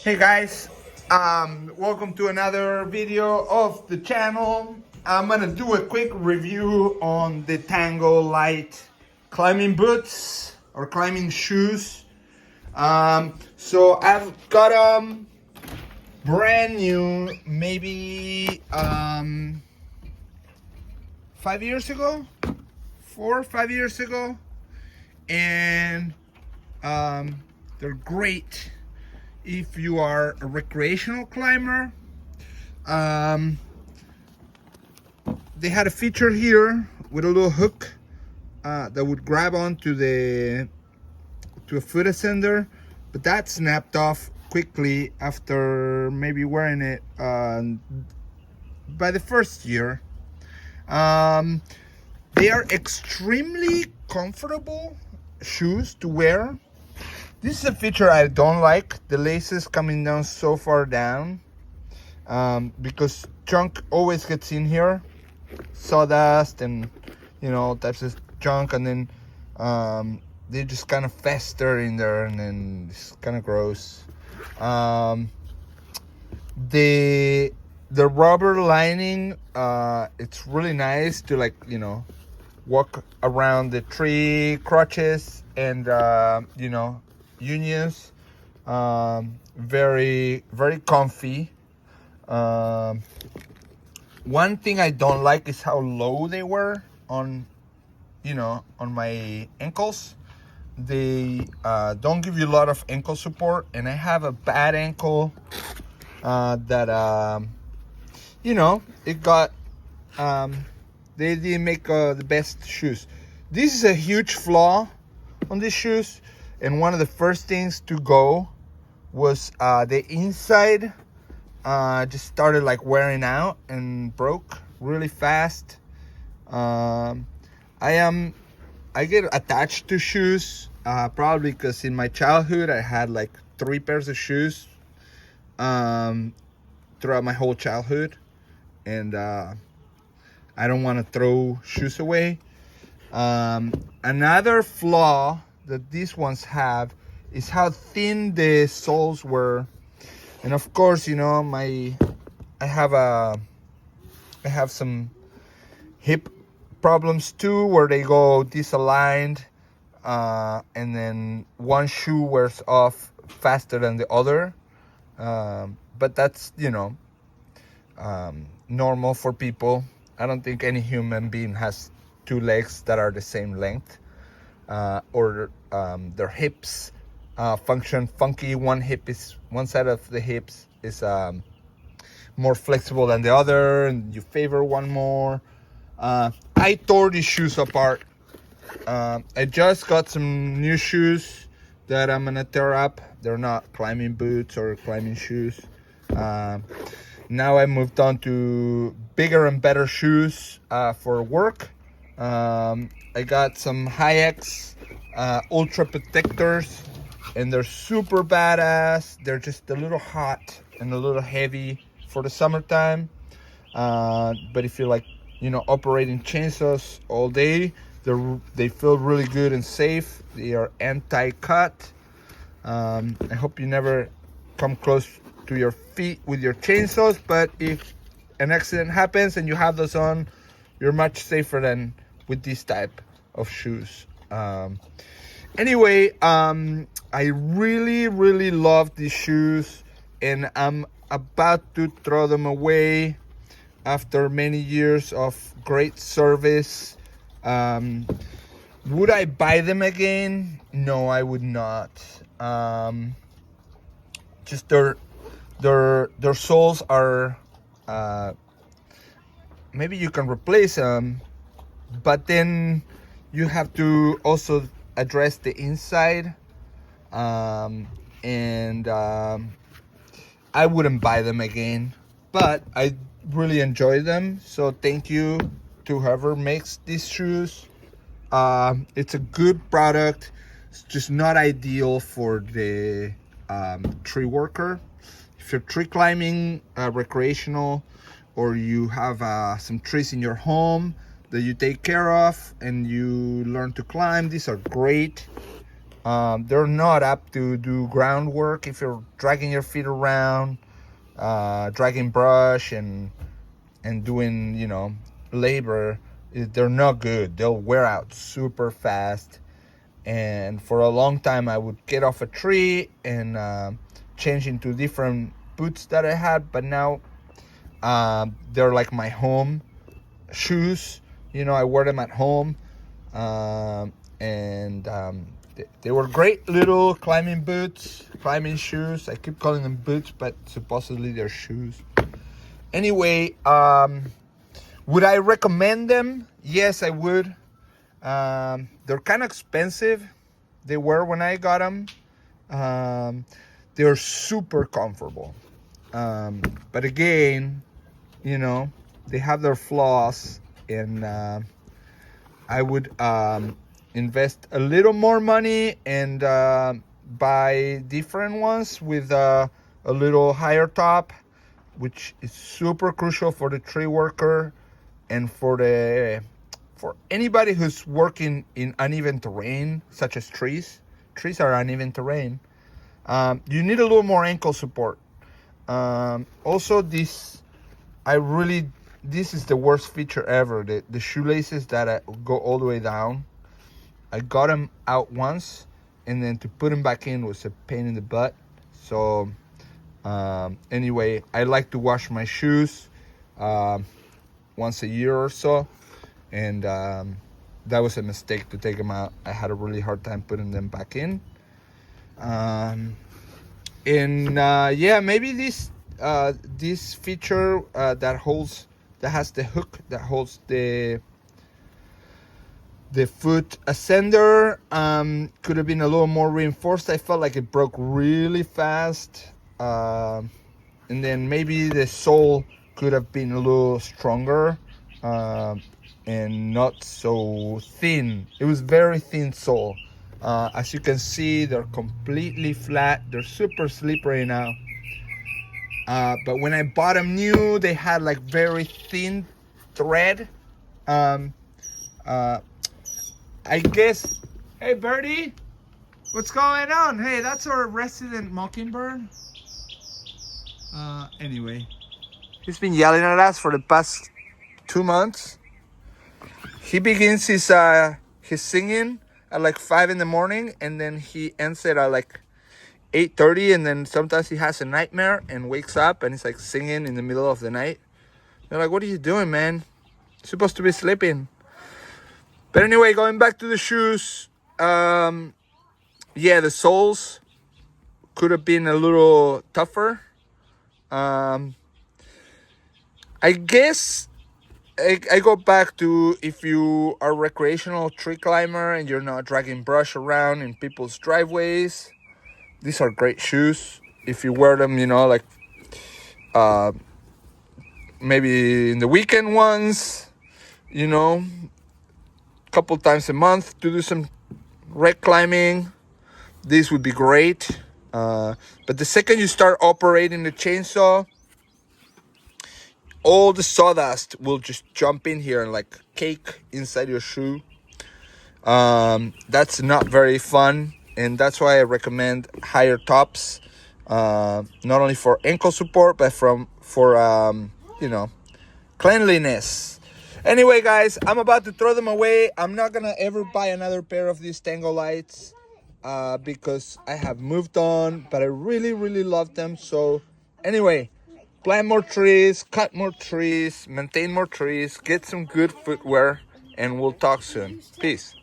Hey guys, welcome to another video of the channel. I'm gonna do a quick review on the Tango light climbing boots or climbing shoes. So I've got brand new, maybe 5 years ago, 4 or 5 years ago, and they're great if you are a recreational climber. They had a feature here with a little hook that would grab onto a foot ascender, but that snapped off quickly after maybe wearing it by the first year. They are extremely comfortable shoes to wear. This is a feature I don't like, the laces coming down so far down, because junk always gets in here, sawdust and types of junk, and then they just kind of fester in there, and then it's kind of gross. The rubber lining, it's really nice to walk around the tree crotches and unions. Very comfy. One thing I don't like is how low they were on my ankles. They don't give you a lot of ankle support, and I have a bad ankle that it got they didn't make the best shoes. This is a huge flaw on these shoes, and one of the first things to go was the inside just started wearing out and broke really fast. I get attached to shoes probably because in my childhood I had 3 pairs of shoes throughout my whole childhood, and I don't want to throw shoes away. Another flaw that these ones have is how thin the soles were, and of course I have some hip problems too, where they go disaligned, and then one shoe wears off faster than the other, but that's normal for people. I don't think any human being has 2 legs that are the same length, or their hips function funky. One side of the hips is more flexible than the other, and you favor one more. I tore these shoes apart. I just got some new shoes that I'm gonna tear up. They're not climbing boots or climbing shoes. Now I moved on to bigger and better shoes for work. I got some Hi-X Ultra Protectors, and they're super badass. They're just a little hot and a little heavy for the summertime, but if you're operating chainsaws all day, they feel really good and safe. They are anti-cut. I hope you never come close to your feet with your chainsaws, but if an accident happens and you have those on, you're much safer than with this type of shoes. Anyway, I really love these shoes, and I'm about to throw them away after many years of great service. Would I buy them again? No, I would not. Just their soles are maybe you can replace them, but then you have to also address the inside, and I wouldn't buy them again, but I really enjoy them. So thank you to whoever makes these shoes. It's a good product. It's just not ideal for the tree worker. If you're tree climbing recreational, or you have some trees in your home that you take care of and you learn to climb, these are great. They're not up to do groundwork. If you're dragging your feet around, dragging brush and doing, you know, labor, they're not good. They'll wear out super fast. And for a long time, I would get off a tree and change into different boots that I had. But now they're like my home shoes. You know, I wear them at home. And they were great little climbing boots, climbing shoes. I keep calling them boots, but supposedly they're shoes. Anyway, would I recommend them? Yes, I would. They're kind of expensive. They were when I got them. They're super comfortable. But again, you know, they have their flaws, and I would invest a little more money and buy different ones with a little higher top, which is super crucial for the tree worker and for anybody who's working in uneven terrain, such as trees. Trees are uneven terrain. You need a little more ankle support. Also, this is the worst feature ever. The shoelaces that go all the way down. I got them out once, and then to put them back in was a pain in the butt. So anyway, I like to wash my shoes once a year or so, and that was a mistake to take them out. I had a really hard time putting them back in. Yeah, maybe this feature that has the hook that holds the foot ascender could have been a little more reinforced. I felt like it broke really fast. And then maybe the sole could have been a little stronger and not so thin. It was very thin sole. As you can see, they're completely flat. They're super slippery now. But when I bought them new, they had like very thin thread. I guess. Hey, Birdie, what's going on? Hey, that's our resident mockingbird. Anyway, he's been yelling at us for the past 2 months. He begins his singing at like 5 in the morning, and then he ends it at like 8:30, and then sometimes he has a nightmare and wakes up and he's like singing in the middle of the night. They're like, "What are you doing, man? You're supposed to be sleeping." But anyway, going back to the shoes, yeah, the soles could have been a little tougher. I guess I go back to, if you are a recreational tree climber and you're not dragging brush around in people's driveways, these are great shoes. If you wear them, you know, like maybe in the weekend ones, you know, a couple times a month to do some rec climbing, this would be great. But the second you start operating the chainsaw, all the sawdust will just jump in here and like cake inside your shoe. That's not very fun, and that's why I recommend higher tops, not only for ankle support but for you know, cleanliness. Anyway, guys, I'm about to throw them away. I'm not gonna ever buy another pair of these Tango lights because I have moved on, but I really, really love them. So anyway, plant more trees, cut more trees, maintain more trees, get some good footwear, and we'll talk soon. Peace.